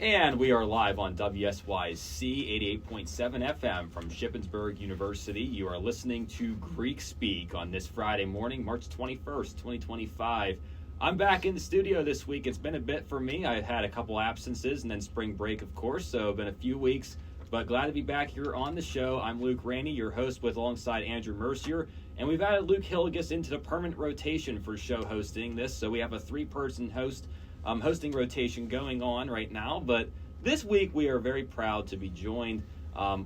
And we are live on WSYC 88.7 FM from Shippensburg University. You are listening to Greek Speak on this Friday morning, March 21st, 2025. I'm back in the studio this week. It's been a bit for me. I had a couple absences and then spring break, of course, so been a few weeks, but glad to be back here on the show. I'm Luke Rainey, your host, alongside Andrew Mercier, and we've added Luke Hillegass into the permanent rotation for show hosting this, so we have a three-person hosting rotation going on right now. But this week we are very proud to be joined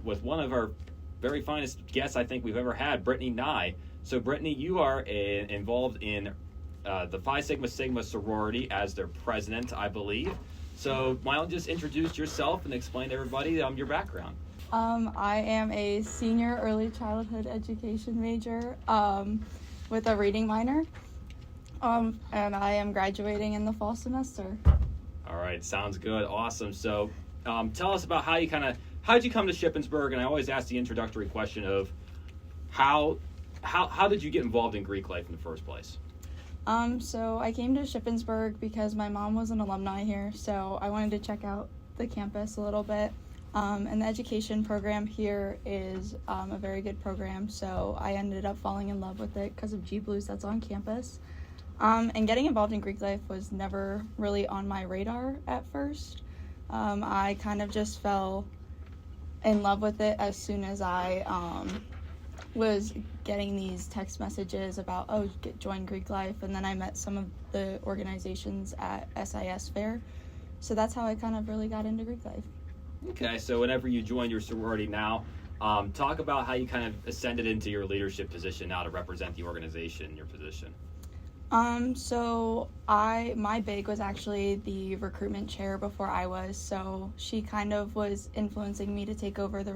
with one of our very finest guests I think we've ever had, Brittany Nye. So Brittany, you are involved in the Phi Sigma Sigma sorority as their president, I believe. So why don't you just introduce yourself and explain to everybody your background? I am a senior early childhood education major with a reading minor. And I am graduating in the fall semester. All right, sounds good. Awesome. So tell us about how did you come to Shippensburg? And I always ask the introductory question of how did you get involved in Greek life in the first place? So I came to Shippensburg because my mom was an alumni here, so I wanted to check out the campus a little bit. And the education program here is a very good program, so I ended up falling in love with it because of G Blues that's on campus. And getting involved in Greek life was never really on my radar at first. I kind of just fell in love with it as soon as I was getting these text messages about, join Greek life, and then I met some of the organizations at SIS Fair. So that's how I kind of really got into Greek life. Okay, so whenever you joined your sorority now, talk about how you kind of ascended into your leadership position now to represent the organization, your position. So my big was actually the recruitment chair before I was, so she kind of was influencing me to take over the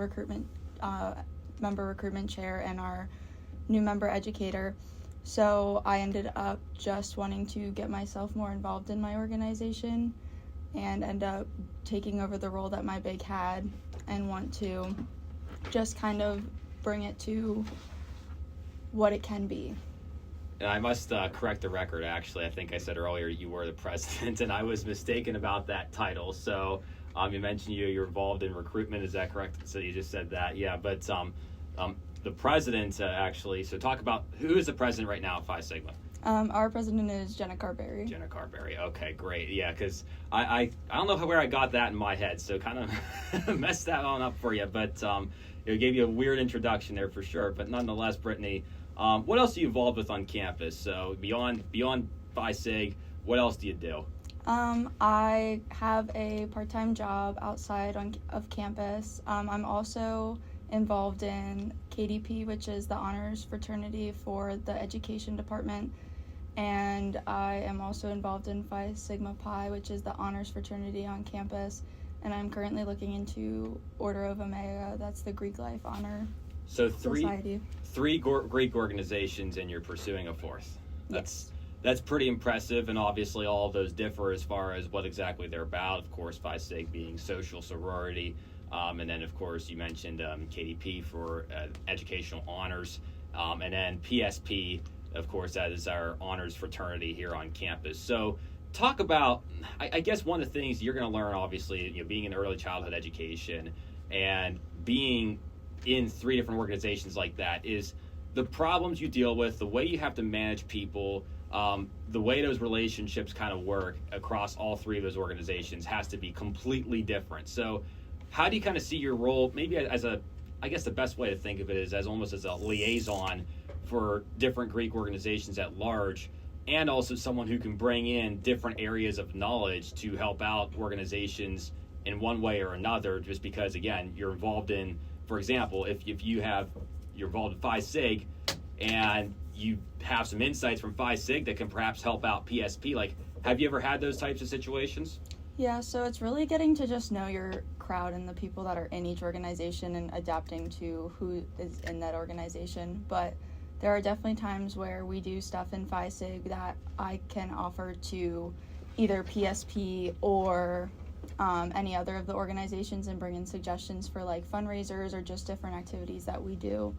member recruitment chair and our new member educator. So I ended up just wanting to get myself more involved in my organization and end up taking over the role that my big had and want to just kind of bring it to what it can be. And I must correct the record, actually. I think I said earlier you were the president, and I was mistaken about that title. So you mentioned you're involved in recruitment. Is that correct? So you just said that. Yeah, but the president, actually, so talk about who is the president right now at Phi Sigma? Our president is Jenna Carberry. Jenna Carberry. Okay, great. Yeah, because I don't know where I got that in my head, so kind of messed that one up for you. But it gave you a weird introduction there for sure. But nonetheless, Brittany, what else are you involved with on campus? So beyond Phi Sig, what else do you do? I have a part-time job outside of campus. I'm also involved in KDP, which is the honors fraternity for the education department. And I am also involved in Phi Sigma Pi, which is the honors fraternity on campus. And I'm currently looking into Order of Omega, that's the Greek Life Honor Society. Three Greek organizations, and you're pursuing a fourth. That's pretty impressive, and obviously all of those differ as far as what exactly they're about. Of course, Phi Sig being social sorority, and then of course you mentioned KDP for educational honors, and then PSP, of course, that is our honors fraternity here on campus. So talk about, I guess one of the things you're going to learn, obviously, being in early childhood education and being in three different organizations like that, is the problems you deal with, the way you have to manage people, the way those relationships kind of work across all three of those organizations has to be completely different. So how do you kind of see your role, maybe as I guess the best way to think of it is as almost as a liaison for different Greek organizations at large, and also someone who can bring in different areas of knowledge to help out organizations in one way or another, just because, again, you're involved in, for example, if you're involved in Phi Sig and you have some insights from Phi Sig that can perhaps help out PSP, like, have you ever had those types of situations? Yeah, so it's really getting to just know your crowd and the people that are in each organization and adapting to who is in that organization. But there are definitely times where we do stuff in Phi Sig that I can offer to either PSP or any other of the organizations and bring in suggestions for like fundraisers or just different activities that we do,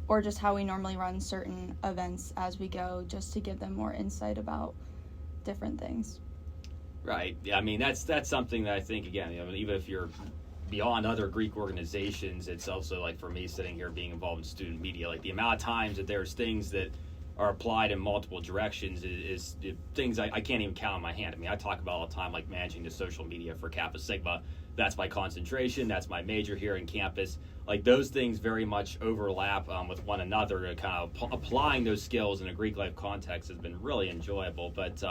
or just how we normally run certain events as we go, just to give them more insight about different things. Right. Yeah, I mean, that's something that I think, again, even if you're beyond other Greek organizations, it's also like for me sitting here being involved in student media, like the amount of times that there's things that are applied in multiple directions is things I can't even count on my hand. I mean, I talk about all the time, like managing the social media for Kappa Sigma. That's my concentration. That's my major here in campus. Like those things very much overlap with one another. Kind of applying those skills in a Greek life context has been really enjoyable. But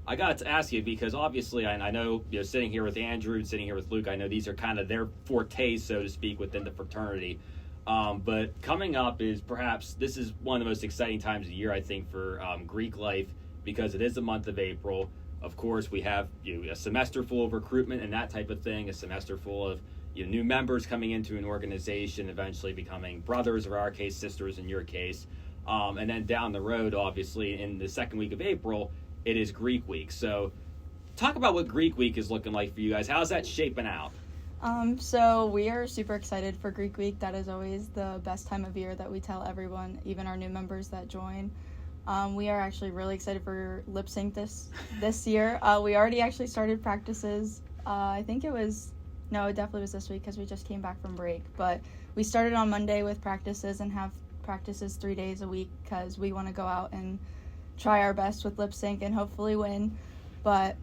I got to ask you because obviously I know, sitting here with Andrew, sitting here with Luke, I know these are kind of their fortes, so to speak, within the fraternity. But coming up is perhaps this is one of the most exciting times of the year, I think, for Greek life because it is the month of April. Of course, we have a semester full of recruitment and that type of thing, a semester full of new members coming into an organization, eventually becoming brothers, or our case, sisters in your case. And then down the road, obviously, in the second week of April, it is Greek Week. So talk about what Greek Week is looking like for you guys. How's that shaping out? So we are super excited for Greek Week. That is always the best time of year that we tell everyone, even our new members that join. We are actually really excited for lip sync this year. We already actually started practices. I think it definitely was this week because we just came back from break. But we started on Monday with practices and have practices 3 days a week because we want to go out and try our best with lip sync and hopefully win. But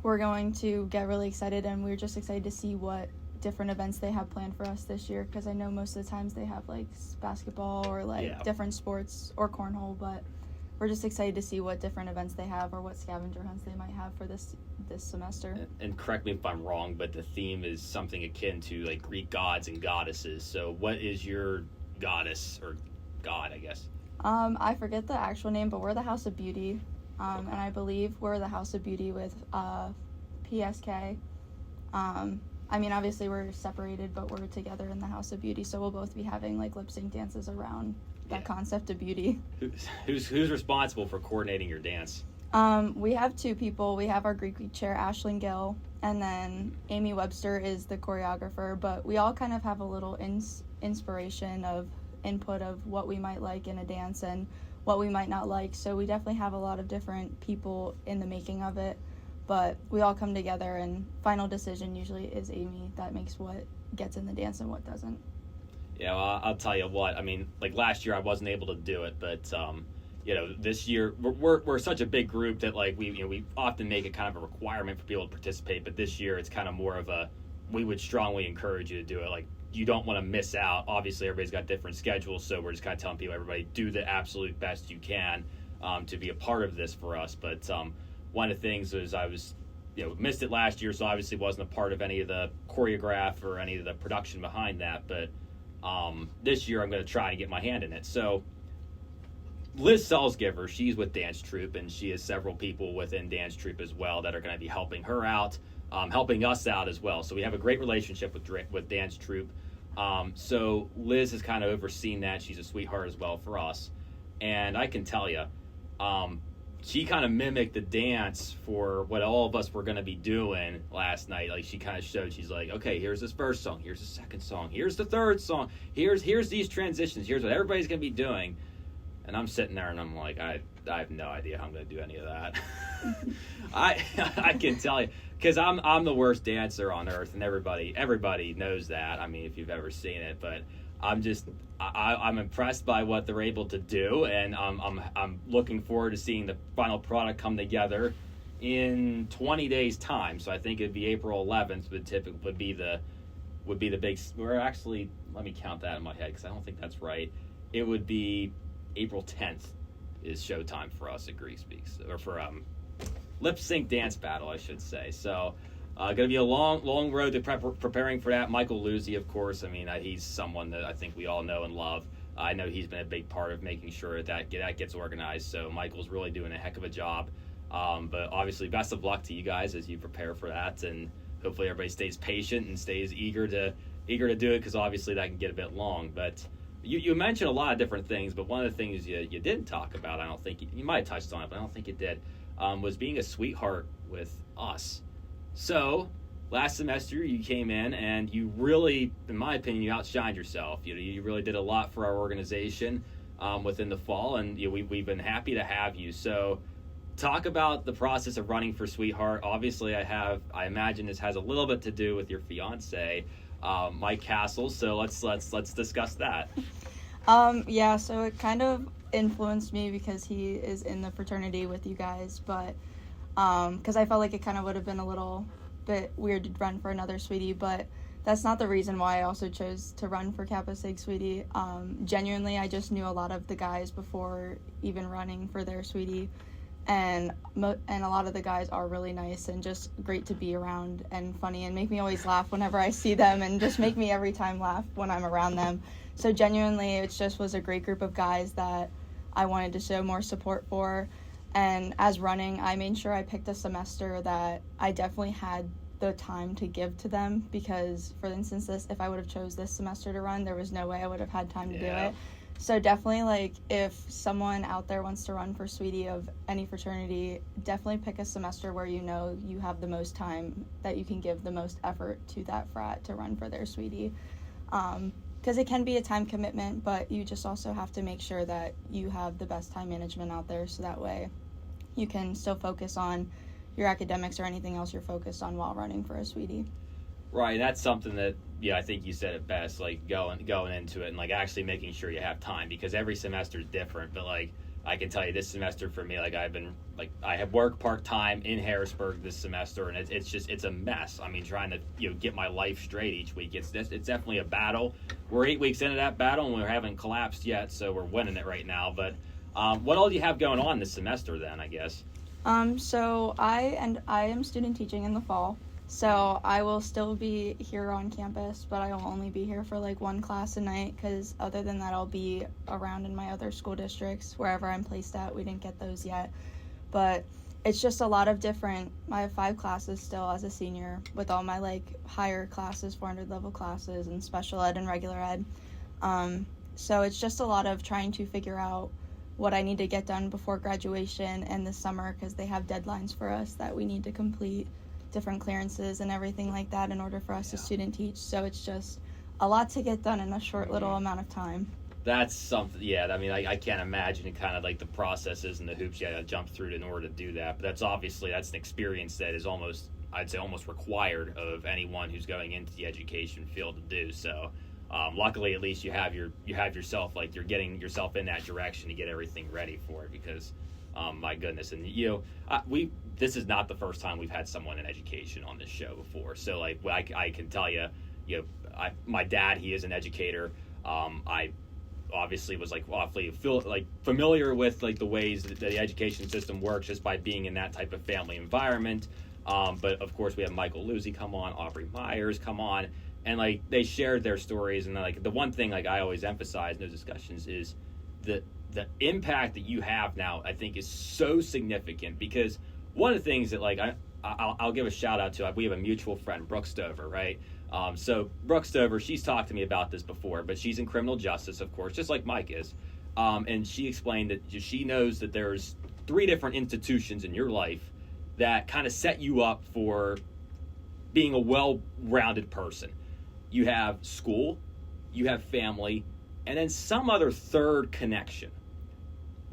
we're going to get really excited, and we're just excited to see what different events they have planned for us this year, because I know most of the times they have like basketball or different sports or cornhole, but we're just excited to see what different events they have or what scavenger hunts they might have for this semester. And correct me if I'm wrong, but the theme is something akin to like Greek gods and goddesses. So what is your goddess or god, I guess? I forget the actual name, but we're the House of Beauty. And I believe we're the House of Beauty with PSK. I mean, obviously we're separated, but we're together in the House of Beauty, so we'll both be having like lip sync dances around that concept of beauty. Who's responsible for coordinating your dance? We have two people. We have our Greek Week chair, Ashlyn Gill, and then Amy Webster is the choreographer, but we all kind of have a little inspiration of input of what we might like in a dance and what we might not like, so we definitely have a lot of different people in the making of it, but we all come together, and final decision usually is Amy that makes what gets in the dance and what doesn't. Yeah, well, I'll tell you what, I mean, like last year I wasn't able to do it, but this year we're such a big group that like we often make it kind of a requirement for people to participate, but this year it's kind of more of we would strongly encourage you to do it. Like, you don't want to miss out. Obviously, everybody's got different schedules, so we're just kind of telling people, everybody, do the absolute best you can to be a part of this for us. But one of the things is I was, missed it last year, so obviously wasn't a part of any of the choreograph or any of the production behind that. But this year I'm going to try and get my hand in it. So Liz Salzgiver, she's with Dance Troupe, and she has several people within Dance Troupe as well that are going to be helping her out. Helping us out as well. So we have a great relationship with Dance Troupe. So Liz has kind of overseen that. She's a sweetheart as well for us. And I can tell you, she kind of mimicked the dance for what all of us were going to be doing last night. Like, she kind of showed, she's like, okay, here's this first song, here's the second song, here's the third song, here's these transitions, here's what everybody's going to be doing. And I'm sitting there and I'm like, I have no idea how I'm going to do any of that. I can tell you, because I'm the worst dancer on earth, and everybody knows that. I mean, if you've ever seen it, but I'm impressed by what they're able to do, and I'm looking forward to seeing the final product come together in 20 days time. So I think it'd be April 11th would be the big. Or actually, let me count that in my head because I don't think that's right. It would be April 10th is showtime for us at Greek Speaks, or for lip sync dance battle, I should say. So going to be a long road to preparing for that. Michael Luzzi, of course, I mean, he's someone that I think we all know and love. I know he's been a big part of making sure that gets organized, so Michael's really doing a heck of a job. But obviously, best of luck to you guys as you prepare for that, and hopefully everybody stays patient and stays eager to do it, because obviously that can get a bit long. But you mentioned a lot of different things, but one of the things you didn't talk about, I don't think you might have touched on it, but I don't think you did, was being a sweetheart with us. So last semester you came in and you really, in my opinion, you outshined yourself. You really did a lot for our organization within the fall, and we've been happy to have you. So talk about the process of running for Sweetheart. Obviously, I imagine this has a little bit to do with your fiance, Mike Castle. So let's discuss that. Yeah, so it kind of influenced me because he is in the fraternity with you guys, but because I felt like it kind of would have been a little bit weird to run for another Sweetie, but that's not the reason why I also chose to run for Kappa Sig Sweetie. Genuinely, I just knew a lot of the guys before even running for their Sweetie, and a lot of the guys are really nice and just great to be around and funny and make me always laugh whenever I see them and just make me every time laugh when I'm around them. So genuinely, it just was a great group of guys that I wanted to show more support for. And as running, I made sure I picked a semester that I definitely had the time to give to them, because for instance, if I would have chose this semester to run, there was no way I would have had time to do it. So definitely, like, if someone out there wants to run for Sweetie of any fraternity, definitely pick a semester where you know you have the most time, that you can give the most effort to that frat to run for their Sweetie. Because it can be a time commitment, but you just also have to make sure that you have the best time management out there, so that way you can still focus on your academics or anything else you're focused on while running for a Sweetie. Right, that's something that, yeah, I think you said it best, like going into it and like actually making sure you have time, because every semester is different. But like, I can tell you this semester for me, like I have work part-time in Harrisburg this semester, and it's a mess. I mean, trying to get my life straight each week, it's definitely a battle. We're 8 weeks into that battle and we haven't collapsed yet, so we're winning it right now. But what all do you have going on this semester then, I guess? So I am student teaching in the fall, so I will still be here on campus, but I will only be here for like one class a night, because other than that I'll be around in my other school districts wherever I'm placed at. We didn't get those yet, but it's just a lot of different. I have 5 classes still as a senior, with all my like higher classes, 400 level classes, and special ed and regular ed. So it's just a lot of trying to figure out what I need to get done before graduation and this summer, because they have deadlines for us that we need to complete, different clearances and everything like that in order for us to student teach. So it's just a lot to get done in a short little amount of time. That's something, yeah. I mean, I can't imagine kind of like the processes and the hoops you got to jump through in order to do that. But that's an experience that is almost required of anyone who's going into the education field to do. So luckily, at least you have yourself, like, you're getting yourself in that direction to get everything ready for it, because my goodness. And this is not the first time we've had someone in education on this show before. So like, I can tell you, my dad, he is an educator. I obviously was like awfully familiar with like the ways that the education system works just by being in that type of family environment. But of course we have Michael Luzzi come on, Aubrey Myers come on, and like they shared their stories. And like the one thing like I always emphasize in those discussions is the impact that you have now, I think, is so significant, because one of the things that like I'll give a shout out to, we have a mutual friend, Brooke Stover, right? So Brooke Stover, she's talked to me about this before, but she's in criminal justice, of course, just like Mike is. And she explained that she knows that there's 3 different institutions in your life that kind of set you up for being a well-rounded person. You have school, you have family, and then some other third connection.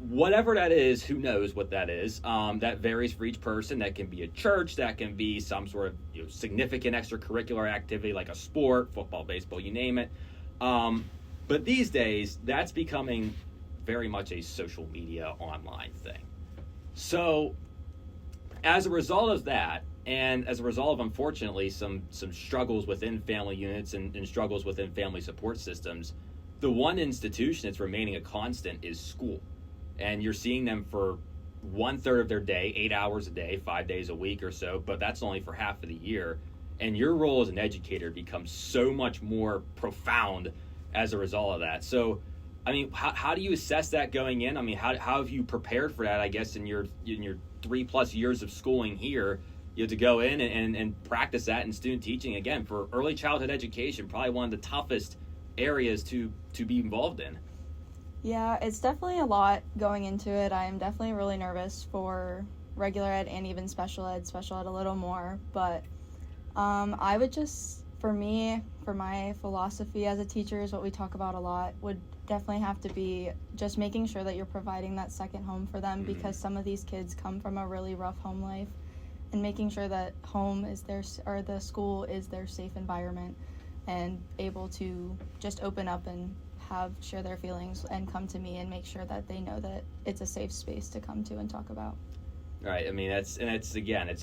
Whatever that is, who knows what that is. That varies for each person. That can be a church, that can be some sort of significant extracurricular activity like a sport, football, baseball, you name it. But these days, that's becoming very much a social media online thing. So as a result of that, and as a result of, unfortunately, some struggles within family units and struggles within family support systems, the one institution that's remaining a constant is school. And you're seeing them for 1/3 of their day, 8 hours a day, 5 days a week or so, but that's only for half of the year. And your role as an educator becomes so much more profound as a result of that. So, I mean, how do you assess that going in? I mean, how have you prepared for that, I guess, in your 3+ years of schooling here, to go in and practice that in student teaching? Again, for early childhood education, probably one of the toughest areas to be involved in. Yeah, it's definitely a lot going into it. I am definitely really nervous for regular ed and even special ed a little more. But I would just for me, for my philosophy as a teacher, is what we talk about a lot, would definitely have to be just making sure that you're providing that second home for them, because some of these kids come from a really rough home life, and making sure that home is or the school is their safe environment and able to just open up and share their feelings and come to me and make sure that they know that it's a safe space to come to and talk about. Right. I mean, it's an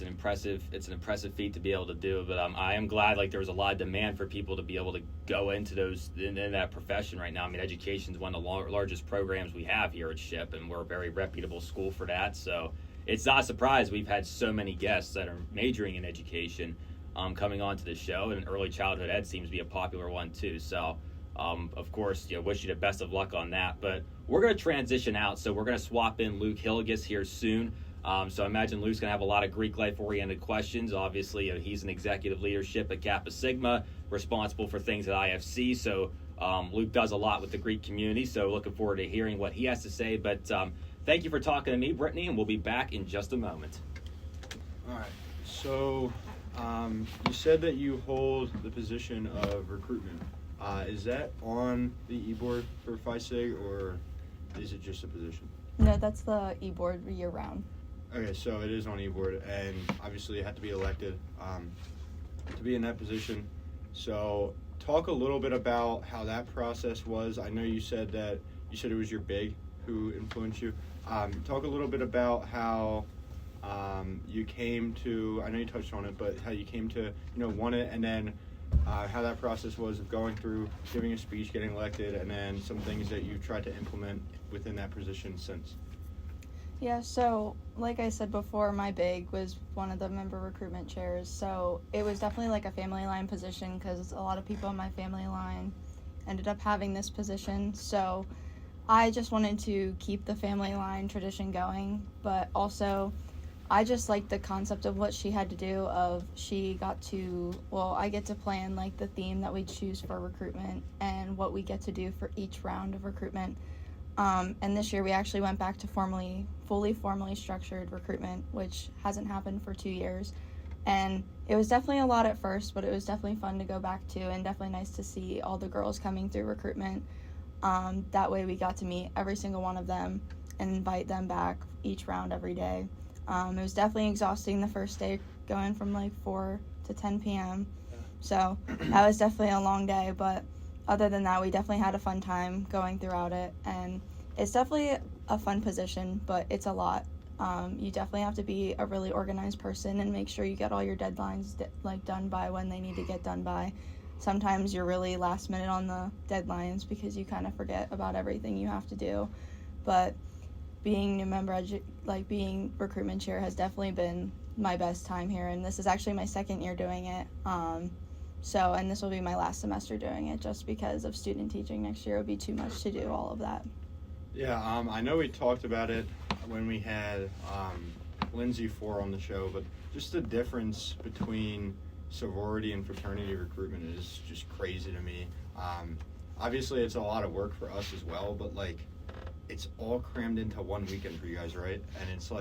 impressive feat to be able to do. But I am glad there was a lot of demand for people to be able to go into in that profession right now. I mean, education is one of the largest programs we have here at SHIP, and we're a very reputable school for that. So it's not a surprise we've had so many guests that are majoring in education coming onto the show, and early childhood ed seems to be a popular one too. So of course, wish you the best of luck on that. But we're going to transition out, so we're going to swap in Luke Hillegass here soon. So I imagine Luke's going to have a lot of Greek life-oriented questions. Obviously, he's an executive leadership at Kappa Sigma, responsible for things at IFC. So Luke does a lot with the Greek community, so looking forward to hearing what he has to say. But thank you for talking to me, Brittany, and we'll be back in just a moment. All right. So you said that you hold the position of recruitment. Is that on the e-board for Phi Sig, or is it just a position? No, that's the e-board year-round. Okay, so it is on e-board, and obviously you have to be elected to be in that position. So talk a little bit about how that process was. I know you said it was your big who influenced you. Talk a little bit about how you came to, I know you touched on it, but how you came to, want it, and then how that process was of going through, giving a speech, getting elected, and then some things that you've tried to implement within that position since. Yeah, so like I said before, my big was one of the member recruitment chairs. So it was definitely a family line position, because a lot of people in my family line ended up having this position. So I just wanted to keep the family line tradition going, but also I just liked the concept of what she had to do. I get to plan the theme that we choose for recruitment and what we get to do for each round of recruitment. And this year we actually went back to fully formally structured recruitment, which hasn't happened for 2 years. And it was definitely a lot at first, but it was definitely fun to go back to, and definitely nice to see all the girls coming through recruitment. That way we got to meet every single one of them and invite them back each round every day. It was definitely exhausting the first day, going from 4 to 10 p.m. So that was definitely a long day, but other than that, we definitely had a fun time going throughout it, and it's definitely a fun position, but it's a lot. You definitely have to be a really organized person and make sure you get all your deadlines done by when they need to get done by. Sometimes you're really last minute on the deadlines because you kind of forget about everything you have to do. But being being recruitment chair has definitely been my best time here, and this is actually my second year doing it. And this will be my last semester doing it, just because of student teaching next year. It would be too much to do all of that. Yeah, I know we talked about it when we had Lindsay Four on the show, but just the difference between sorority and fraternity recruitment is just crazy to me. Obviously, it's a lot of work for us as well, but it's all crammed into one weekend for you guys, right? And it's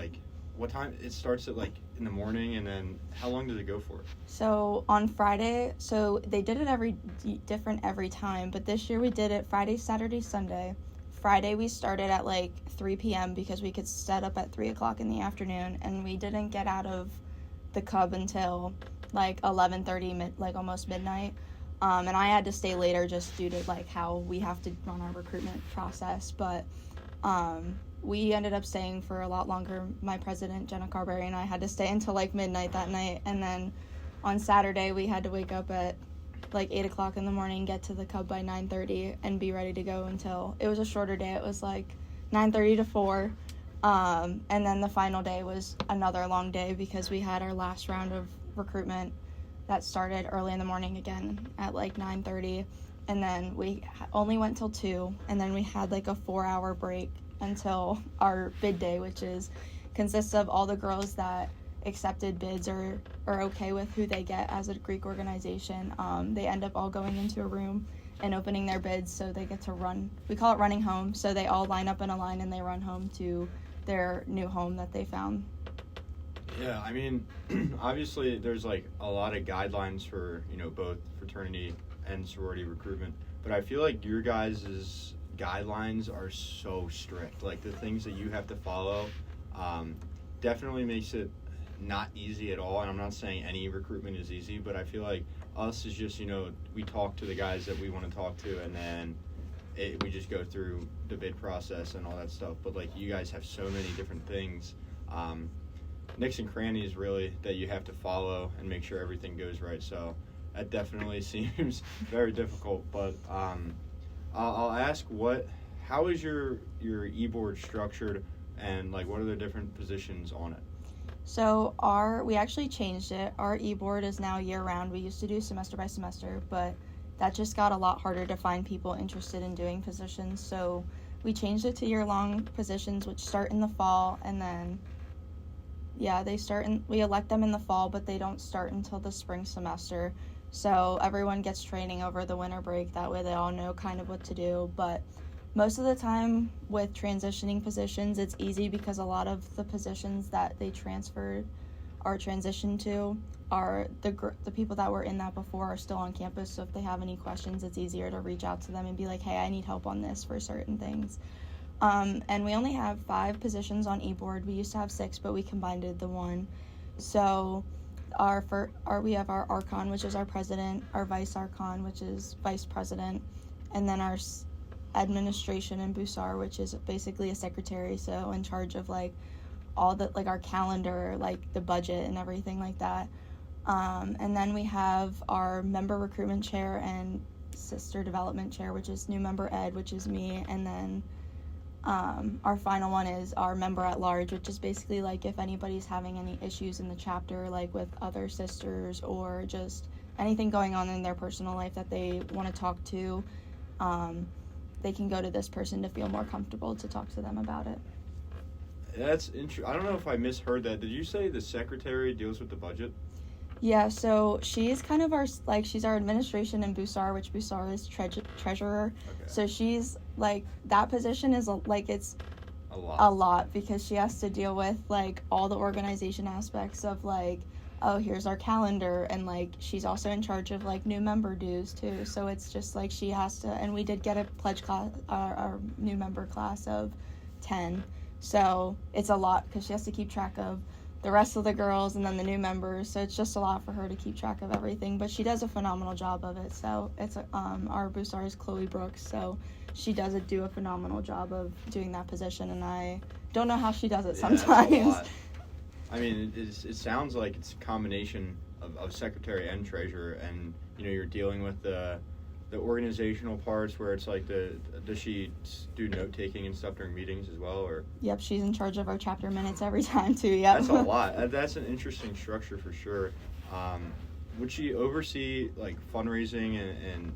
what time? It starts at in the morning, and then how long does it go for? So on Friday, they did it different every time, but this year we did it Friday, Saturday, Sunday. Friday we started at 3 p.m. because we could set up at 3 o'clock in the afternoon, and we didn't get out of the Cub until 11:30, almost midnight. And I had to stay later just due to how we have to run our recruitment process, but we ended up staying for a lot longer. My president, Jenna Carberry, and I had to stay until midnight that night. And then on Saturday, we had to wake up at 8 o'clock in the morning, get to the Cub by 9:30, and be ready to go until it was a shorter day. It was 9:30 to 4. And then the final day was another long day because we had our last round of recruitment that started early in the morning again at 9:30. And then we only went till 2, and then we had a 4-hour break until our bid day, which consists of all the girls that accepted bids or are okay with who they get as a Greek organization. They end up all going into a room and opening their bids, so they get to run. We call it running home, so they all line up in a line and they run home to their new home that they found. Yeah, I mean, obviously there's like a lot of guidelines for, both fraternity and sorority recruitment, but I feel like your guys' guidelines are so strict. Like the things that you have to follow definitely makes it not easy at all. And I'm not saying any recruitment is easy, but I feel like us is just, we talk to the guys that we want to talk to, and then we just go through the bid process and all that stuff. But like you guys have so many different things. Nicks and crannies really that you have to follow and make sure everything goes right. So that definitely seems very difficult. But I'll ask, how is your e-board structured, and like what are the different positions on it? So we actually changed it. Our e-board is now year-round. We used to do semester by semester, but that just got a lot harder to find people interested in doing positions. So we changed it to year-long positions, which start in the fall, and then we elect them in the fall, but they don't start until the spring semester. So everyone gets training over the winter break. That way they all know kind of what to do. But most of the time with transitioning positions, it's easy because a lot of the positions that they transitioned to are the people that were in that before are still on campus. So if they have any questions, it's easier to reach out to them and be like, hey, I need help on this for certain things. And we only have 5 positions on e-board. We used to have 6, but we combined it to 1. So we have our Archon, which is our president, our vice Archon, which is vice president, and then our administration and Busar, which is basically a secretary, so in charge of like all the like our calendar, like the budget and everything like that. And then we have our member recruitment chair and sister development chair, which is new member ed, which is me, and then our final one is our member at large, which is basically like if anybody's having any issues in the chapter, like with other sisters or just anything going on in their personal life that they want to talk to, they can go to this person to feel more comfortable to talk to them about it. That's interesting. I don't know if I misheard that. Did you say the secretary deals with the budget? Yeah, so she's kind of she's our administration in Busar, which Busar is treasurer. Okay. So she's like, that position is it's a lot because she has to deal with like all the organization aspects of like, oh, here's our calendar, and like she's also in charge of like new member dues too. So it's just like she has to, and we did get a pledge class, our new member class of 10. So it's a lot because she has to keep track of the rest of the girls and then the new members, so it's just a lot for her to keep track of everything, but she does a phenomenal job of it. So it's our Busar is Chloe Brooks, so she does do a phenomenal job of doing that position, and I don't know how she does it sometimes. That's a lot. I mean, it sounds like it's a combination of secretary and treasurer, and you're dealing with the organizational parts where it's like does she do note taking and stuff during meetings as well, or? Yep, she's in charge of our chapter minutes every time too. Yep. That's a lot. That's an interesting structure for sure. Would she oversee like fundraising and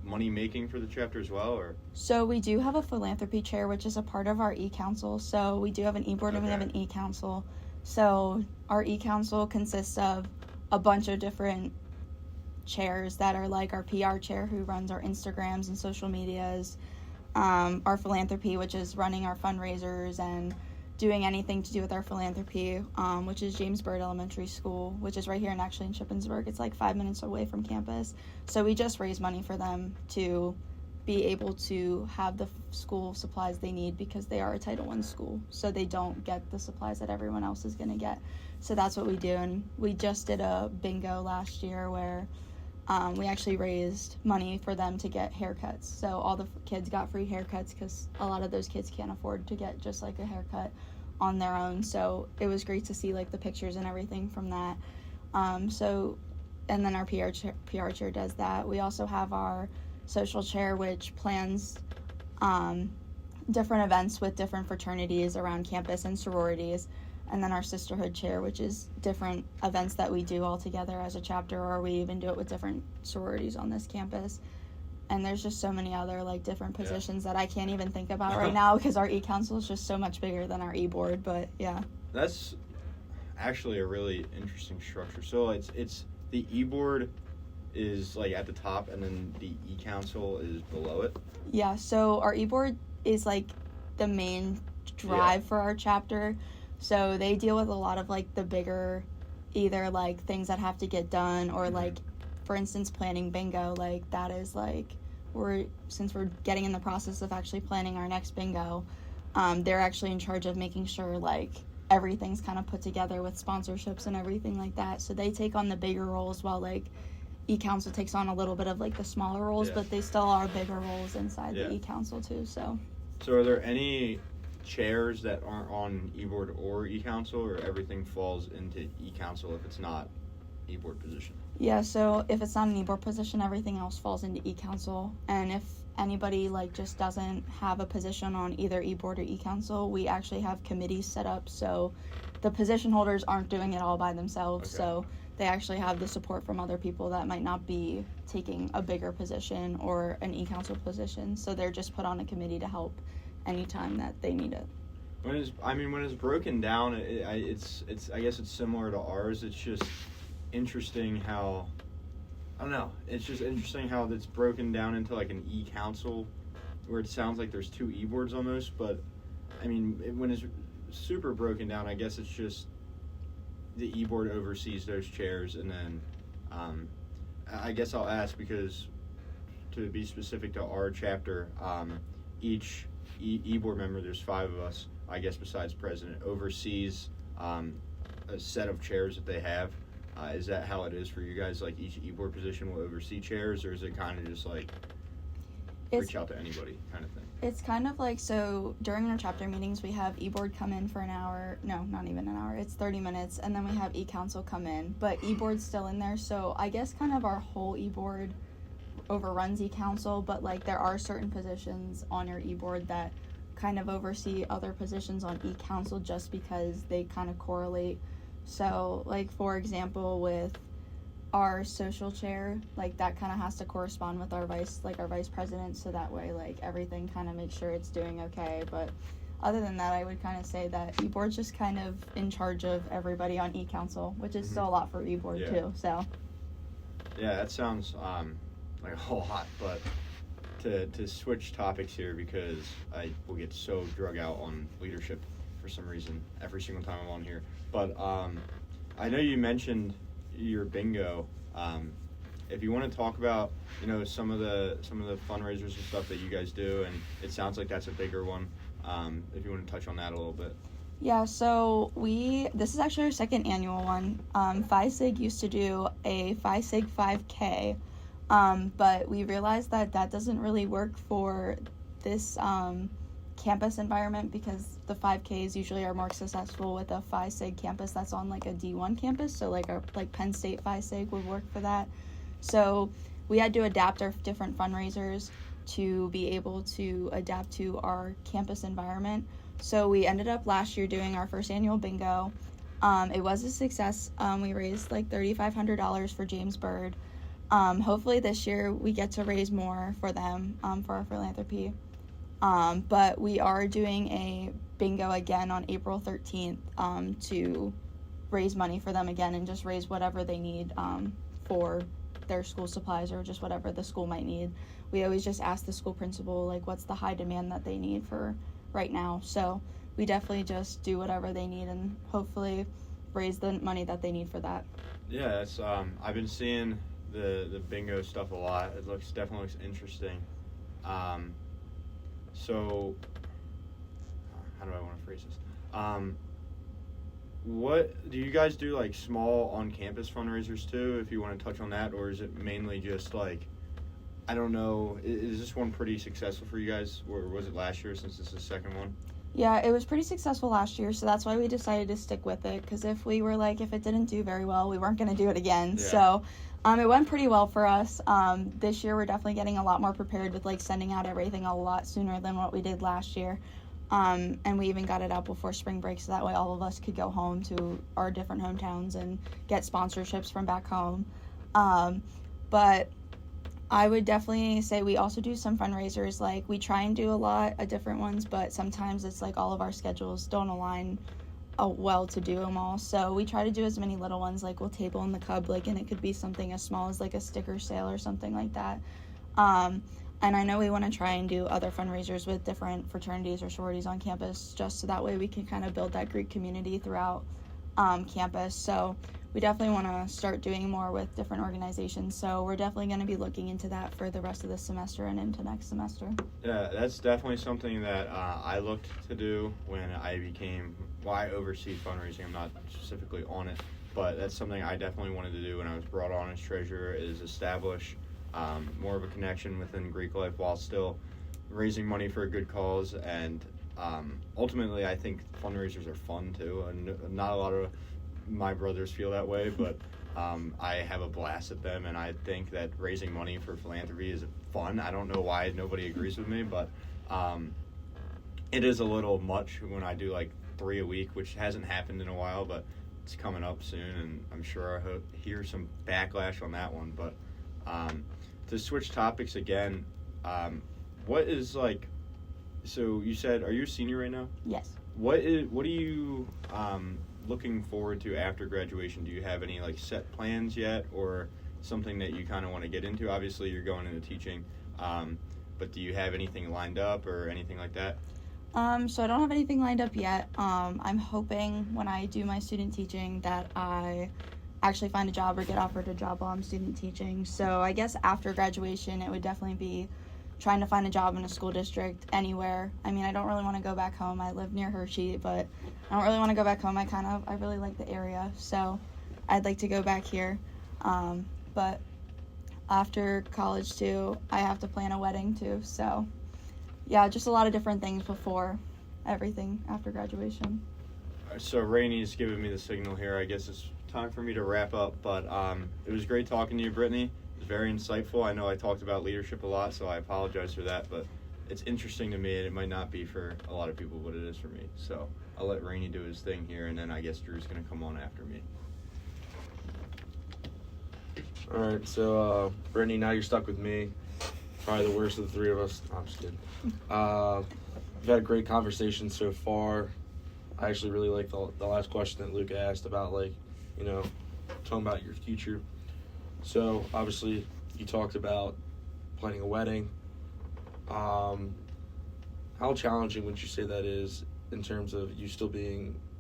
money making for the chapter as well, or? So we do have a philanthropy chair, which is a part of our e-council. So we do have an e-board and we have an e-council. So our e-council consists of a bunch of different chairs that are like our PR chair who runs our Instagrams and social medias, our philanthropy, which is running our fundraisers and doing anything to do with our philanthropy, which is James Byrd Elementary School, which is right here in Shippensburg. It's like 5 minutes away from campus. So we just raise money for them to be able to have the school supplies they need because they are a Title I school. So they don't get the supplies that everyone else is going to get. So that's what we do. And we just did a bingo last year where we actually raised money for them to get haircuts. So all the kids got free haircuts because a lot of those kids can't afford to get just like a haircut on their own. So it was great to see like the pictures and everything from that. And then our PR chair does that. We also have our social chair, which plans different events with different fraternities around campus and sororities. And then our sisterhood chair, which is different events that we do all together as a chapter, or we even do it with different sororities on this campus. And there's just so many other like different positions that I can't even think about right now because our e-council is just so much bigger than our e-board. But yeah, that's actually a really interesting structure. So it's the e-board is like at the top, and then the e-council is below it. Yeah. So our e-board is like the main drive for our chapter. So they deal with a lot of, like, the bigger, either, like, things that have to get done or, like, for instance, planning bingo. Like, that is, like, since we're getting in the process of actually planning our next bingo, they're actually in charge of making sure, like, everything's kind of put together with sponsorships and everything like that. So they take on the bigger roles while, like, e-council takes on a little bit of, like, the smaller roles, but they still are bigger roles inside the e-council too. So are there any chairs that aren't on e-board or e-council, or everything falls into e-council if it's not e-board position? Yeah, so if it's not an e-board position, everything else falls into e-council. And if anybody, like, just doesn't have a position on either e-board or e-council, we actually have committees set up, so the position holders aren't doing it all by themselves. So they actually have the support from other people that might not be taking a bigger position or an e-council position. So they're just put on a committee to help anytime that they need it. When it's broken down, I guess it's similar to ours. It's just interesting how, I don't know, it's just interesting how it's broken down into, like, an e-council where it sounds like there's two e-boards almost, but I mean, when it's super broken down, I guess it's just the e-board oversees those chairs, and then I guess I'll ask, because to be specific to our chapter, each e-board member, there's 5 of us, I guess, besides president, oversees a set of chairs that they have. Is that how it is for you guys? Like, each e-board position will oversee chairs, or is it kind of just like reach out to anybody kind of thing? It's kind of like, so during our chapter meetings, we have e-board come in for an hour. No, not even an hour. It's 30 minutes. And then we have e-council come in. But e-board's still in there. So I guess kind of our whole e-board overruns e-council. But, like, there are certain positions on your e-board that kind of oversee other positions on e-council just because they kind of correlate. So, like, for example, with our social chair, like, that kind of has to correspond with our vice president, so that way, like, everything kind of makes sure it's doing okay. But other than that, I would kind of say that e-board's just kind of in charge of everybody on e-council, which is still a lot for e-board too. So yeah, that sounds like a whole lot. But to switch topics here, because I will get so drug out on leadership for some reason every single time I'm on here. But I know you mentioned your bingo. If you want to talk about, you know, some of the fundraisers and stuff that you guys do, and it sounds like that's a bigger one. If you want to touch on that a little bit. Yeah, so this is actually our second annual one. Phi Sig used to do a Phi Sig 5K, but we realized that doesn't really work for this campus environment, because the 5Ks usually are more successful with a Phi Sig campus that's on, like, a D1 campus, so like Penn State Phi Sig would work for that. So we had to adapt our different fundraisers to be able to adapt to our campus environment. So we ended up last year doing our first annual bingo. It was a success. We raised like $3,500 for James Byrd. Hopefully this year we get to raise more for them, for our philanthropy. But we are doing a bingo again on April 13th to raise money for them again, and just raise whatever they need for their school supplies, or just whatever the school might need. We always just ask the school principal, like, what's the high demand that they need for right now. So we definitely just do whatever they need and hopefully raise the money that they need for that. Yeah, it's I've been seeing the bingo stuff a lot. It definitely looks interesting. So how do I want to phrase this? What do you guys do, like, small on-campus fundraisers too, if you want to touch on that, or is it mainly just, like, I don't know, is this one pretty successful for you guys, or was it last year, since this is the second one? Yeah, it was pretty successful last year, so that's why we decided to stick with it, because if it didn't do very well, we weren't going to do it again. Yeah. So it went pretty well for us. This year we're definitely getting a lot more prepared with, like, sending out everything a lot sooner than what we did last year. And we even got it out before spring break, so that way all of us could go home to our different hometowns and get sponsorships from back home. But I would definitely say we also do some fundraisers. Like, we try and do a lot of different ones, but sometimes it's like all of our schedules don't align well to do them all. So we try to do as many little ones, like we'll table in the Cub, like, and it could be something as small as like a sticker sale or something like that. And I know we want to try and do other fundraisers with different fraternities or sororities on campus, just so that way we can kind of build that Greek community throughout campus. So we definitely want to start doing more with different organizations. So we're definitely going to be looking into that for the rest of this semester and into next semester. Yeah, that's definitely something that I looked to do when I I oversee fundraising. I'm not specifically on it, but that's something I definitely wanted to do when I was brought on as treasurer, is establish more of a connection within Greek life while still raising money for a good cause. And ultimately, I think fundraisers are fun too, and not a lot of my brothers feel that way, but I have a blast at them, and I think that raising money for philanthropy is fun. I don't know why nobody agrees with me, but it is a little much when I do like 3 a week, which hasn't happened in a while, but it's coming up soon, and I'm sure I'll hear some backlash on that one. But to switch topics again, what is like, so you said, are you a senior right now? Yes. What are you looking forward to after graduation? Do you have any like set plans yet, or something that you kind of want to get into? Obviously you're going into teaching, but do you have anything lined up or anything like that? So I don't have anything lined up yet. I'm hoping when I do my student teaching that I actually find a job or get offered a job while I'm student teaching. So I guess after graduation it would definitely be trying to find a job in a school district anywhere. I mean, I don't really want to go back home. I live near Hershey, but I don't really want to go back home. I really like the area, so I'd like to go back here. But after college too, I have to plan a wedding too. So yeah, just a lot of different things before everything after graduation. So Rainey's giving me the signal here. I guess it's time for me to wrap up, but it was great talking to you, Brittany. It was very insightful. I know I talked about leadership a lot, so I apologize for that, but it's interesting to me, and it might not be for a lot of people what it is for me. So I'll let Rainey do his thing here, and then I guess Drew's going to come on after me. All right, so Brittany, now you're stuck with me. Probably the worst of the three of us. No, I'm just kidding. We've had a great conversation so far. I actually really like the last question that Luke asked about, like, you know, talking about your future. So obviously you talked about planning a wedding. How challenging would you say that is in terms of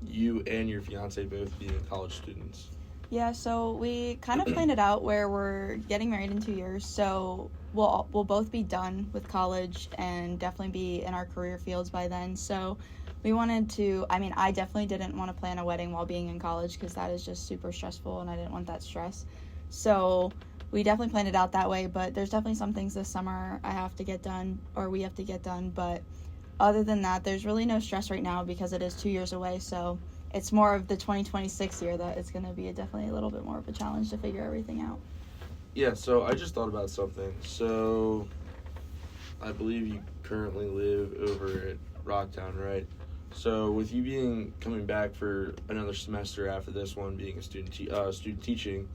you and your fiance both being college students? Yeah, so we kind of planned it out where we're getting married in 2 years, so we'll both be done with college and definitely be in our career fields by then. So we wanted to, I definitely didn't want to plan a wedding while being in college because that is just super stressful and I didn't want that stress. So we definitely planned it out that way, but there's definitely some things this summer we have to get done, but other than that, there's really no stress right now because it is 2 years away, so it's more of the 2026 year that it's going to be definitely a little bit more of a challenge to figure everything out. Yeah, so I just thought about something. So I believe you currently live over at Rocktown, right? So with you coming back for another semester after this one, being a student teaching,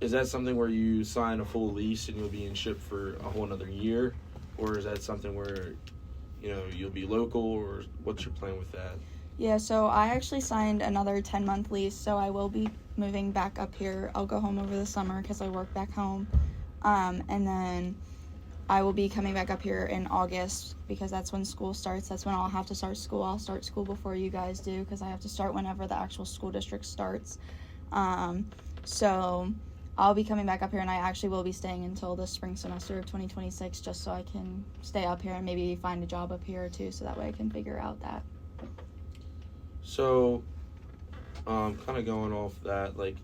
is that something where you sign a full lease and you'll be in SHIP for a whole another year? Or is that something where, you'll be local, or what's your plan with that? Yeah, so I actually signed another 10-month lease, so I will be moving back up here. I'll go home over the summer because I work back home. And then I will be coming back up here in August because that's when school starts. That's when I'll have to start school. I'll start school before you guys do because I have to start whenever the actual school district starts. So I'll be coming back up here, and I actually will be staying until the spring semester of 2026 just so I can stay up here and maybe find a job up here too, so that way I can figure out that. So, kind of going off that, like,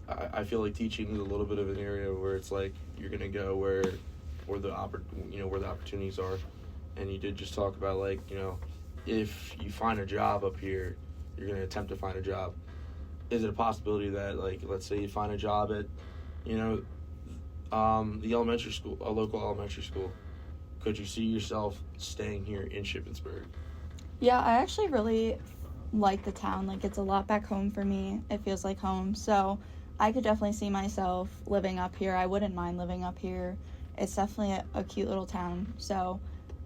I feel like teaching is a little bit of an area where it's like you're gonna go where the opportunities are, and you did just talk about, like, if you find a job up here, you're gonna attempt to find a job. Is it a possibility that, like, let's say you find a job at, the elementary school, a local elementary school, could you see yourself staying here in Shippensburg? Yeah, I actually really like the town. Like, it's a lot back home for me. It feels like home. So I could definitely see myself living up here. I wouldn't mind living up here. It's definitely a cute little town. So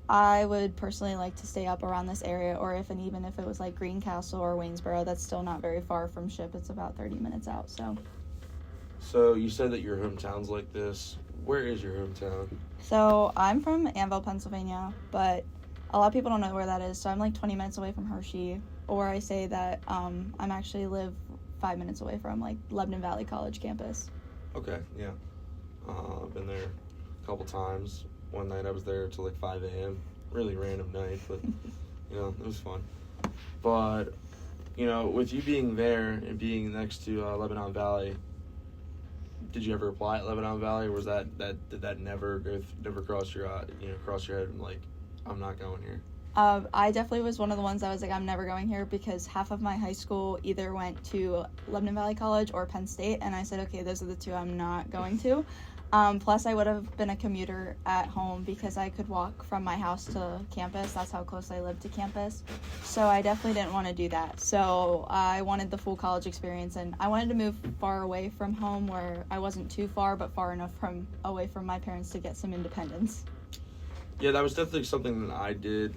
I would personally like to stay up around this area, or even if it was like Greencastle or Waynesboro, that's still not very far from SHIP. It's about 30 minutes out. So you said that your hometown's like this. Where is your hometown? So I'm from Anvil, Pennsylvania, but a lot of people don't know where that is. So I'm like 20 minutes away from Hershey, or I say that I'm actually live 5 minutes away from like Lebanon Valley College campus. Okay, yeah. I've been there a couple times. One night I was there till like 5 a.m. Really random night, but it was fun. But with you being there and being next to Lebanon Valley, did you ever apply at Lebanon Valley, or was did that never cross your cross your head and like, I'm not going here? I definitely was one of the ones that was like, I'm never going here, because half of my high school either went to Lebanon Valley College or Penn State, and I said, okay, those are the two I'm not going to. Plus, I would have been a commuter at home because I could walk from my house to campus. That's how close I lived to campus. So I definitely didn't want to do that. So I wanted the full college experience, and I wanted to move far away from home where I wasn't too far, but far enough away from my parents to get some independence. Yeah, that was definitely something that I did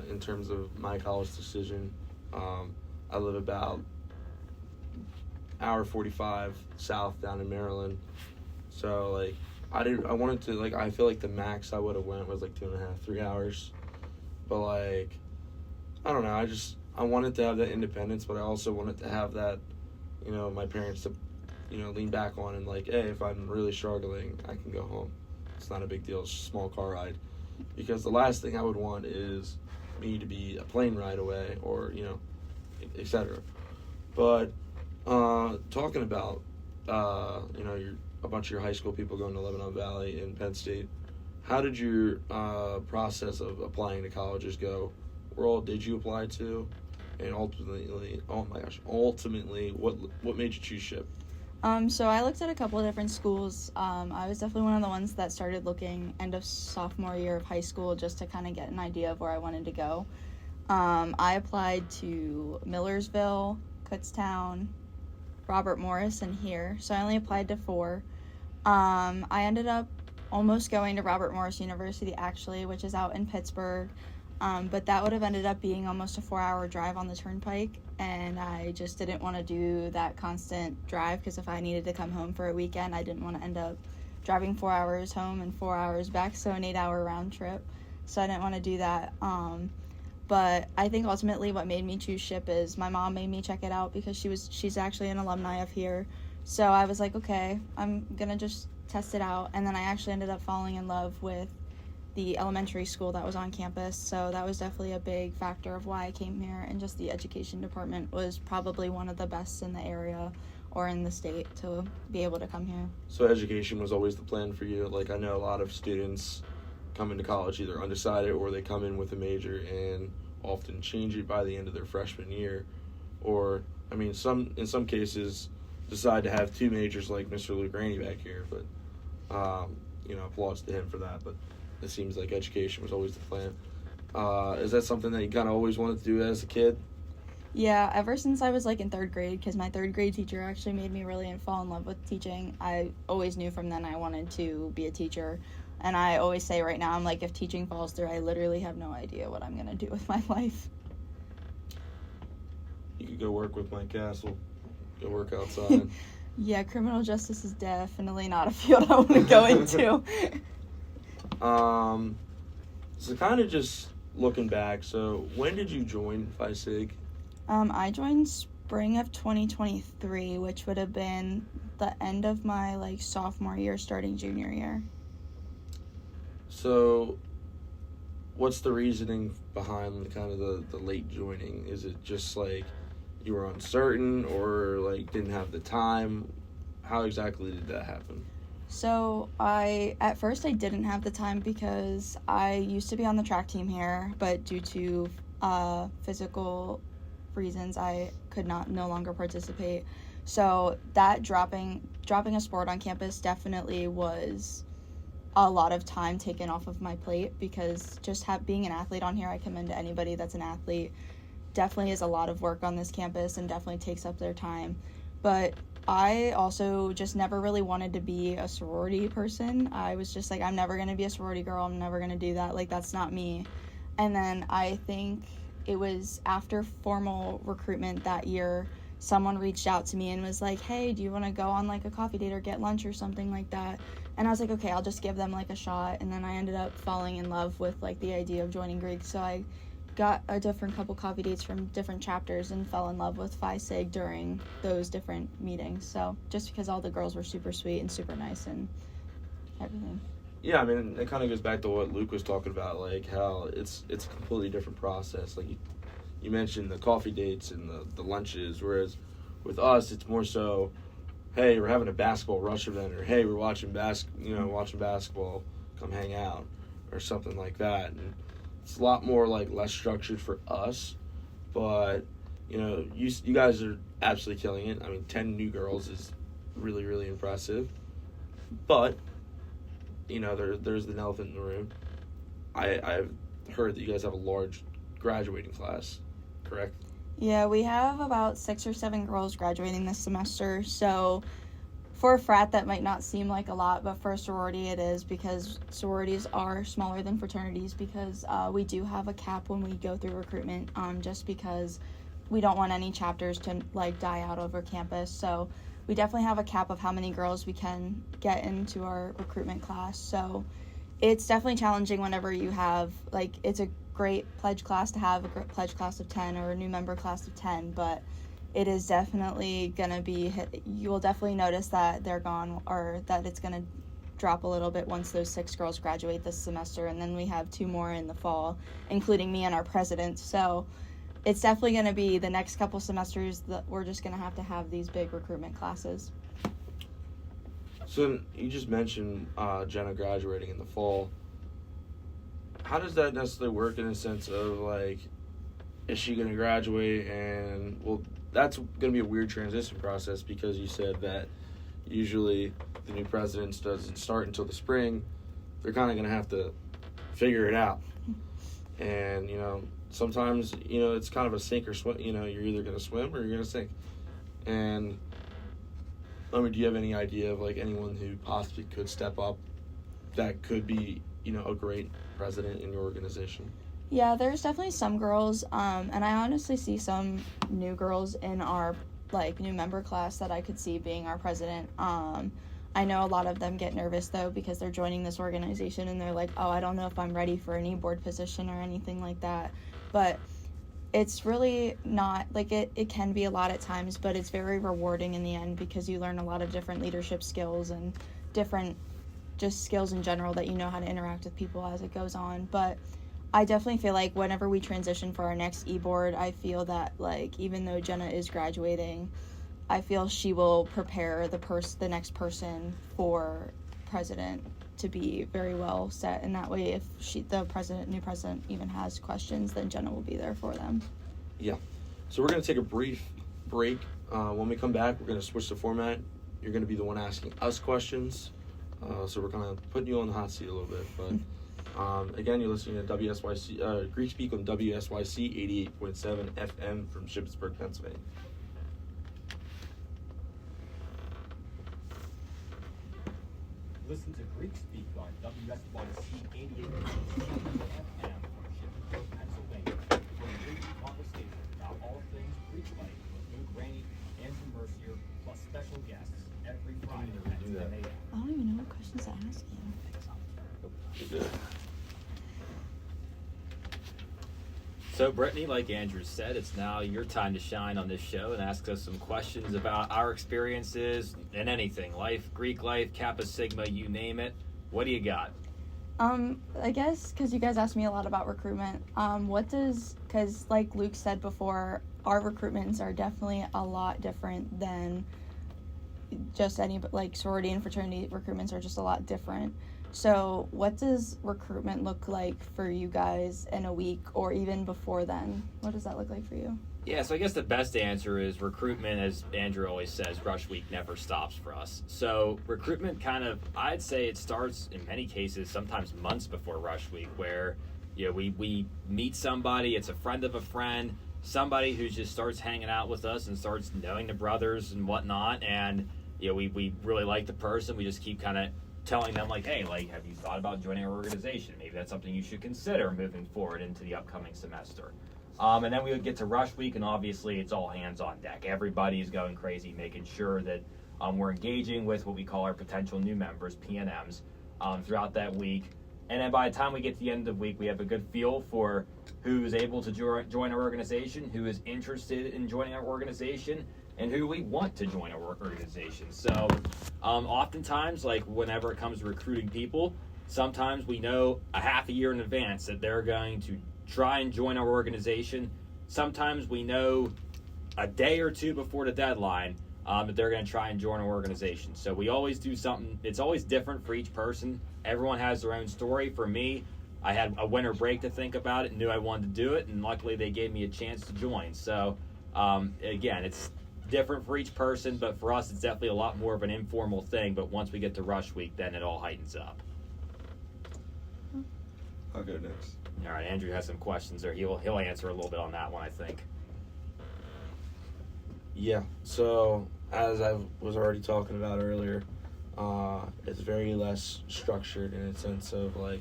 in terms of my college decision. I live about hour 45 south down in Maryland. So, like, I wanted to, like, I feel like the max I would have went was, like, 2.5, 3 hours. But, like, I don't know, I wanted to have that independence, but I also wanted to have that, my parents to, lean back on and, like, hey, if I'm really struggling, I can go home. It's not a big deal, it's just a small car ride. Because the last thing I would want is me to be a plane ride away or, et cetera. But, talking about, a bunch of your high school people going to Lebanon Valley and Penn State, how did your process of applying to colleges go? Where all did you apply to? And ultimately, what made you choose SHIP? So I looked at a couple of different schools. I was definitely one of the ones that started looking end of sophomore year of high school just to kind of get an idea of where I wanted to go. I applied to Millersville, Kutztown, Robert Morris, and here. So I only applied to 4. I ended up almost going to Robert Morris University, actually, which is out in Pittsburgh. But that would have ended up being almost a 4-hour drive on the turnpike, and I just didn't want to do that constant drive, because if I needed to come home for a weekend, I didn't want to end up driving 4 hours home and 4 hours back, so an 8-hour round trip. So I didn't want to do that. But I think ultimately what made me choose SHIP is my mom made me check it out, because she's actually an alumni of here. So I was like, okay, I'm going to just test it out. And then I actually ended up falling in love with the elementary school that was on campus. So that was definitely a big factor of why I came here. And just the education department was probably one of the best in the area or in the state to be able to come here. So education was always the plan for you? Like, I know a lot of students come into college either undecided or they come in with a major and often change it by the end of their freshman year. Or, I mean, in some cases decide to have 2 majors like Mr. Luke Rainey back here, but applause to him for that. But it seems like education was always the plan. Is that something that you kind of always wanted to do as a kid? Yeah, ever since I was like in 3rd grade, because my 3rd grade teacher actually made me really fall in love with teaching. I always knew from then I wanted to be a teacher. And I always say right now, I'm like, if teaching falls through, I literally have no idea what I'm going to do with my life. You could go work with Mike Castle. Go work outside. Yeah, criminal justice is definitely not a field I want to go into. So kind of just looking back, so when did you join Phi Sig? I joined spring of 2023, which would have been the end of my sophomore year, starting junior year. So what's the reasoning behind kind of the late joining? Is it just like you were uncertain or didn't have the time? How exactly did that happen? So at first I didn't have the time because I used to be on the track team here, but due to physical reasons I could no longer participate. So that dropping a sport on campus definitely was a lot of time taken off of my plate, because just being an athlete on here, I commend to anybody that's an athlete, definitely is a lot of work on this campus and definitely takes up their time. But I also just never really wanted to be a sorority person. I was just like, I'm never going to be a sorority girl. I'm never going to do that. That's not me. And then I think it was after formal recruitment that year, someone reached out to me and was like, hey, do you want to go on like a coffee date or get lunch or something like that? And I was like, okay, I'll just give them like a shot. And then I ended up falling in love with like the idea of joining Greek. So I got a different couple coffee dates from different chapters and fell in love with Phi Sig during those different meetings. So just because all the girls were super sweet and super nice and everything. Yeah, I mean, it kind of goes back to what Luke was talking about, like how it's a completely different process. Like you mentioned the coffee dates and the lunches, whereas with us, it's more so, hey, we're having a basketball rush event, or hey, we're watching basketball, come hang out, or something like that. And it's a lot more like less structured for us, but you guys are absolutely killing it. I mean, 10 new girls is really, really impressive, but there's the elephant in the room. I've heard that you guys have a large graduating class, correct? Yeah, we have about 6 or 7 girls graduating this semester. So for a frat, that might not seem like a lot, but for a sorority, it is, because sororities are smaller than fraternities, because we do have a cap when we go through recruitment, just because we don't want any chapters to like die out over campus. So we definitely have a cap of how many girls we can get into our recruitment class. So it's definitely challenging whenever you have, like, it's a great pledge class to have, a pledge class of 10 or a new member class of 10, but it is definitely going to be, you will definitely notice that they're gone, or that it's going to drop a little bit once those 6 girls graduate this semester, and then we have 2 more in the fall, including me and our president. So it's definitely going to be the next couple semesters that we're just going to have these big recruitment classes. So you just mentioned Jenna graduating in the fall. How does that necessarily work in a sense of, like, is she going to graduate and, well, that's going to be a weird transition process, because you said that usually the new president doesn't start until the spring. They're kind of going to have to figure it out. And, sometimes, it's kind of a sink or swim. You're either going to swim or you're going to sink. And, I mean, do you have any idea of, like, anyone who possibly could step up that could be, a great president in your organization? Yeah, there's definitely some girls, and I honestly see some new girls in our, like, new member class that I could see being our president. I know a lot of them get nervous, though, because they're joining this organization, and they're like, oh, I don't know if I'm ready for any board position or anything like that. But it's really not, like, it can be a lot at times, but it's very rewarding in the end, because you learn a lot of different leadership skills and different just skills in general, that you know how to interact with people as it goes on. But I definitely feel like whenever we transition for our next e-board, I feel that, like, even though Jenna is graduating, I feel she will prepare the next person for president to be very well set, and that way if the new president even has questions, then Jenna will be there for them. Yeah. So we're going to take a brief break. When we come back, we're going to switch the format. You're going to be the one asking us questions. So we're kind of putting you on the hot seat a little bit. But again, you're listening to WSYC, Greek Speak on WSYC 88.7 FM from Shippensburg, Pennsylvania. Listen to Greek Speak on WSYC 88.7 FM from Shippensburg, Pennsylvania, for a Greek conversation about all things Greek life with Luke, Rainey, Andrew Mercier, plus special guests every Friday at 10 a.m. I don't even know what questions to ask you. So, Brittany, like Andrew said, it's now your time to shine on this show and ask us some questions about our experiences and anything. Life, Greek life, Kappa, Sigma, you name it. What do you got? I guess because you guys asked me a lot about recruitment, because like Luke said before, our recruitments are definitely a lot different than just any, like, sorority and fraternity recruitments are just a lot different. So what does recruitment look like for you guys in a week, or even before then? What does that look like for you? Yeah, so I guess the best answer is recruitment, as Andrew always says, rush week never stops for us. So recruitment kind of, I'd say it starts in many cases, sometimes months before rush week, where we meet somebody, it's a friend of a friend, somebody who just starts hanging out with us and starts knowing the brothers and whatnot, and we really like the person. We just keep kind of telling them, like, hey, like, have you thought about joining our organization? Maybe that's something you should consider moving forward into the upcoming semester. And then we would get to rush week, and obviously it's all hands on deck. Everybody's going crazy, making sure that we're engaging with what we call our potential new members, PNMs, throughout that week. And then by the time we get to the end of the week, we have a good feel for who's able to join our organization, who is interested in joining our organization, and who we want to join our organization. So oftentimes, like whenever it comes to recruiting people, sometimes we know a half a year in advance that they're going to try and join our organization. Sometimes we know a day or two before the deadline that they're going to try and join our organization. So we always do something. It's always different for each person. Everyone has their own story. For me, I had a winter break to think about it and knew I wanted to do it, and luckily they gave me a chance to join. So again, it's different for each person, but for us it's definitely a lot more of an informal thing. But once we get to rush week, then it all heightens up. I'll go next. All right, Andrew has some questions there. He'll answer a little bit on that one, I think. Yeah, so as I was already talking about earlier, it's very less structured in a sense of like,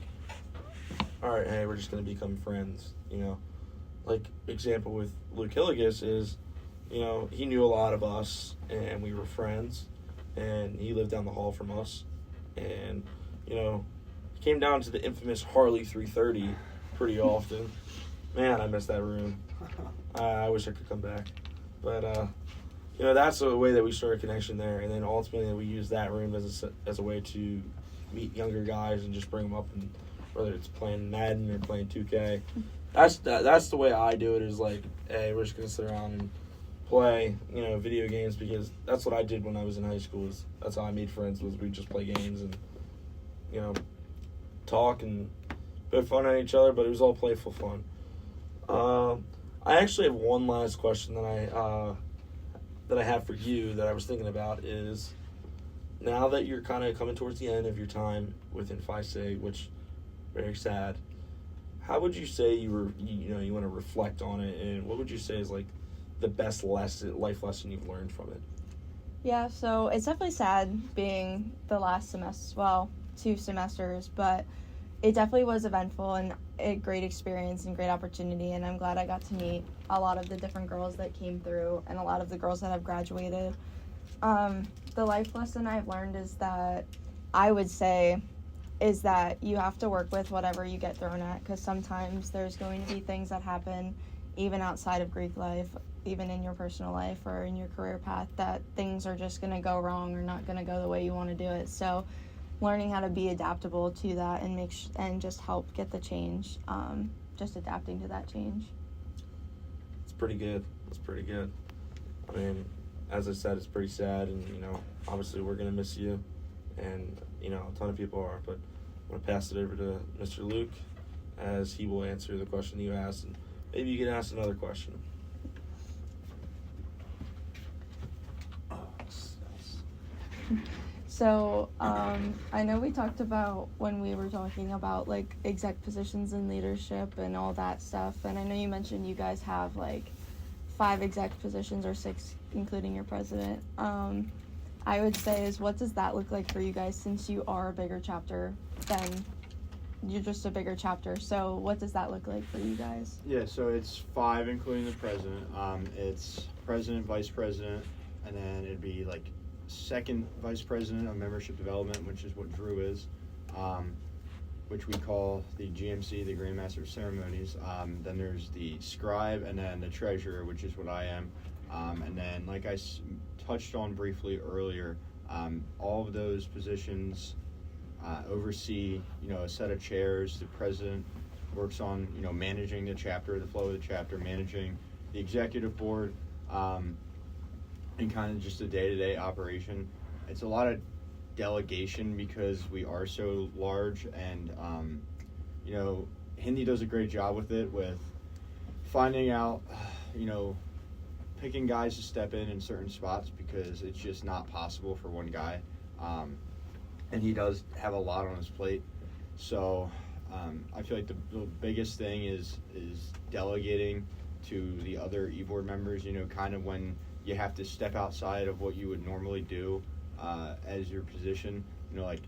all right, hey, we're just going to become friends, you know. Like, example with Luke Hillegass is, you know, he knew a lot of us, and we were friends, and he lived down the hall from us, and, you know, came down to the infamous Harley 330 pretty often. Man, I miss that room. I wish I could come back. But, you know, that's a way that we started a connection there, and then ultimately we use that room as a way to meet younger guys and just bring them up, and whether it's playing Madden or playing 2K. That's the way I do it, is like, hey, we're just going to sit around and play, you know, video games, because that's what I did when I was in high school. That's how I made friends, was we just play games and, you know, talk and put fun at each other, but it was all playful fun. I actually have one last question that I have for you that I was thinking about is, now that you're kind of coming towards the end of your time within Phi Sig, which very sad, how would you say you want to reflect on it, and what would you say is like the best life lesson you've learned from it? Yeah, so it's definitely sad being the last semester, well, 2 semesters, but it definitely was eventful and a great experience and great opportunity, and I'm glad I got to meet a lot of the different girls that came through and a lot of the girls that have graduated. The life lesson I've learned is that you have to work with whatever you get thrown at, because sometimes there's going to be things that happen even outside of Greek life, even in your personal life or in your career path, that things are just going to go wrong or not going to go the way you want to do it. So learning how to be adaptable to that and just help get the change, just adapting to that change. It's pretty good. I mean, as I said, it's pretty sad, and, you know, obviously we're going to miss you, and, you know, a ton of people are, but I'm going to pass it over to Mr. Luke, as he will answer the question you asked, and maybe you can ask another question. So, I know we talked about when we were talking about, like, exec positions and leadership and all that stuff, and I know you mentioned you guys have, like, 5 exec positions or 6, including your president. I would say is, what does that look like for you guys, since you are a bigger chapter than, you're just a bigger chapter, so what does that look like for you guys? Yeah, so it's 5, including the president. It's president, vice president, and then it'd be like second vice president of membership development, which is what Drew is, which we call the GMC, the Grand Master of Ceremonies. Then there's the scribe, and then the treasurer, which is what I am. And then, like I touched on briefly earlier, all of those positions oversee, you know, a set of chairs. The president works on, you know, managing the chapter, the flow of the chapter, managing the executive board, and kind of just a day-to-day operation. It's a lot of delegation because we are so large, and you know, Hindi does a great job with it, with finding out, you know, picking guys to step in certain spots, because it's just not possible for one guy, and he does have a lot on his plate. So I feel like the biggest thing is delegating to the other e-board members, you know, kind of when you have to step outside of what you would normally do as your position. You know, like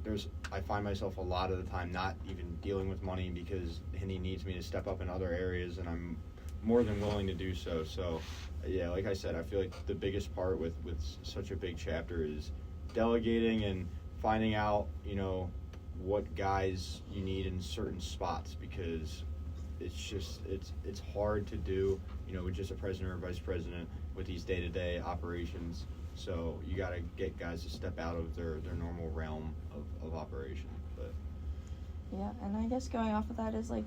I find myself a lot of the time not even dealing with money, because Hindi needs me to step up in other areas, and I'm more than willing to do so. So, yeah, like I said, I feel like the biggest part with such a big chapter is delegating and finding out, what guys you need in certain spots, because it's hard to do, with just a president or vice president with these day-to-day operations. So you got to get guys to step out of their normal realm of operation. But yeah, and I guess going off of that is like,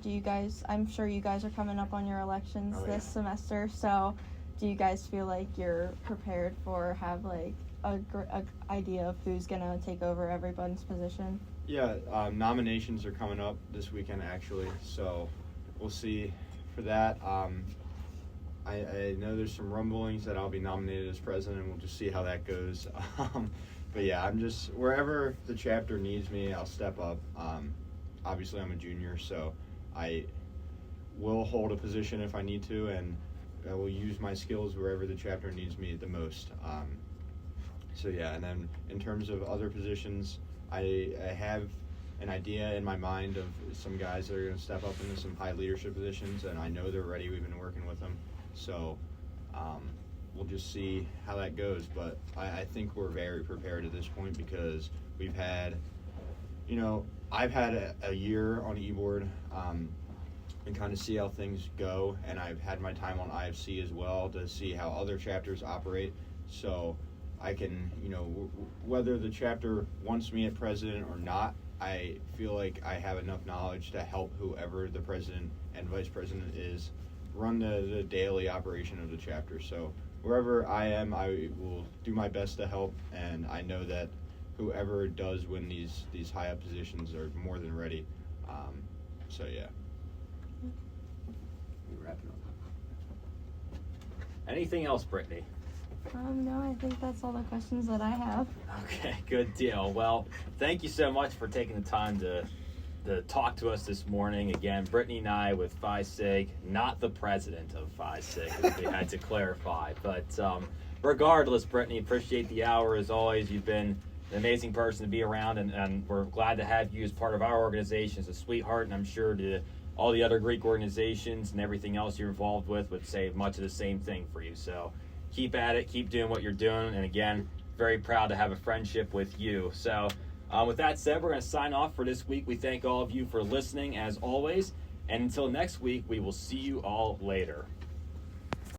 I'm sure you guys are coming up on your elections this semester, so do you guys feel like you're prepared have like a idea of who's gonna take over everyone's position? Yeah, nominations are coming up this weekend actually, so we'll see for that. I know there's some rumblings that I'll be nominated as president. We'll just see how that goes. But yeah, I'm just, wherever the chapter needs me, I'll step up. Obviously, I'm a junior, so I will hold a position if I need to, and I will use my skills wherever the chapter needs me the most. So yeah, and then in terms of other positions, I have an idea in my mind of some guys that are going to step up into some high leadership positions, and I know they're ready. We've been working with them. So we'll just see how that goes. But I think we're very prepared at this point, because we've had, I've had a year on e-board and kind of see how things go. And I've had my time on IFC as well to see how other chapters operate. So I can, whether the chapter wants me at president or not, I feel like I have enough knowledge to help whoever the president and vice president is run the daily operation of the chapter. So wherever I am, I will do my best to help, and I know that whoever does win these high up positions are more than ready. So yeah. We're wrapping up. Anything else, Brittany? No, I think that's all the questions that I have. Okay, good deal. Well, thank you so much for taking the time to talk to us this morning. Again, Brittany Nye with Phi Sig, not the president of Phi Sig, as we had to clarify. But regardless, Brittany, appreciate the hour as always. You've been an amazing person to be around, and we're glad to have you as part of our organization as a sweetheart, and I'm sure to all the other Greek organizations and everything else you're involved with would say much of the same thing for you. So keep at it, keep doing what you're doing, and again, very proud to have a friendship with you. So with that said, we're going to sign off for this week. We thank all of you for listening as always, and until next week, we will see you all later.